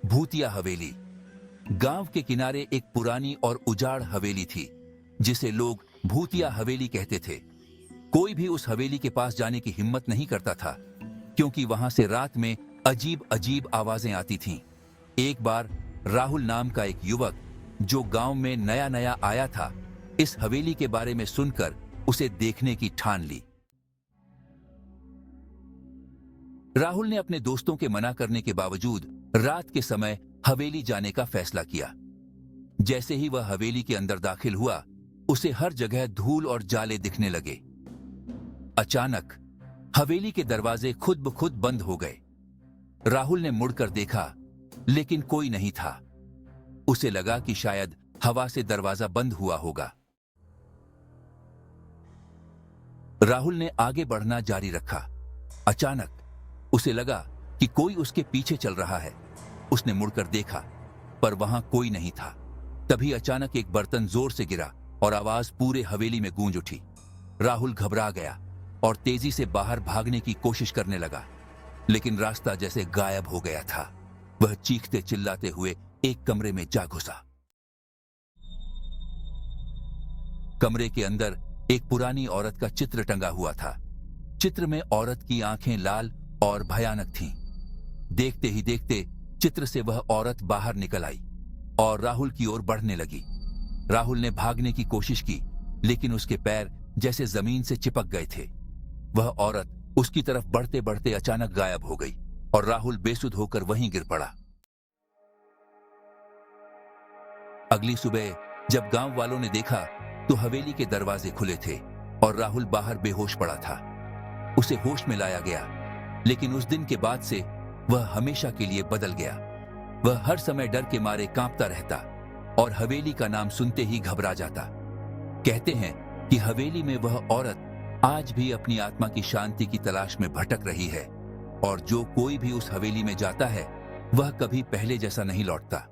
भूतिया हवेली। गांव के किनारे एक पुरानी और उजाड़ हवेली थी जिसे लोग भूतिया हवेली कहते थे। कोई भी उस हवेली के पास जाने की हिम्मत नहीं करता था क्योंकि वहां से रात में अजीब अजीब आवाजें आती थीं। एक बार राहुल नाम का एक युवक जो गांव में नया नया आया था, इस हवेली के बारे में सुनकर उसे देखने की ठान ली। राहुल ने अपने दोस्तों के मना करने के बावजूद रात के समय हवेली जाने का फैसला किया। जैसे ही वह हवेली के अंदर दाखिल हुआ, उसे हर जगह धूल और जाले दिखने लगे। अचानक हवेली के दरवाजे खुद ब खुद बंद हो गए। राहुल ने मुड़कर देखा, लेकिन कोई नहीं था। उसे लगा कि शायद हवा से दरवाजा बंद हुआ होगा। राहुल ने आगे बढ़ना जारी रखा। अचानक उसे लगा कि कोई उसके पीछे चल रहा है। उसने मुड़कर देखा, पर वहां कोई नहीं था। तभी अचानक एक बर्तन जोर से गिरा और आवाज पूरे हवेली में गूंज उठी। राहुल घबरा गया और तेजी से बाहर भागने की कोशिश करने लगा, लेकिन रास्ता जैसे गायब हो गया था। वह चीखते चिल्लाते हुए एक कमरे में जा घुसा। कमरे के अंदर एक पुरानी औरत का चित्र टंगा हुआ था। चित्र में औरत की आंखें लाल और भयानक थीं। देखते ही देखते चित्र से वह औरत बाहर निकल आई और राहुल की ओर बढ़ने लगी। राहुल ने भागने की कोशिश की, लेकिन उसके पैर जैसे जमीन से चिपक गए थे। वह औरत उसकी तरफ बढ़ते बढ़ते अचानक गायब हो गई और राहुल बेसुध होकर वहीं गिर पड़ा। अगली सुबह जब गांव वालों ने देखा तो हवेली के दरवाजे खुले थे और राहुल बाहर बेहोश पड़ा था। उसे होश में लाया गया, लेकिन उस दिन के बाद से वह हमेशा के लिए बदल गया। वह हर समय डर के मारे कांपता रहता और हवेली का नाम सुनते ही घबरा जाता। कहते हैं कि हवेली में वह औरत आज भी अपनी आत्मा की शांति की तलाश में भटक रही है और जो कोई भी उस हवेली में जाता है वह कभी पहले जैसा नहीं लौटता।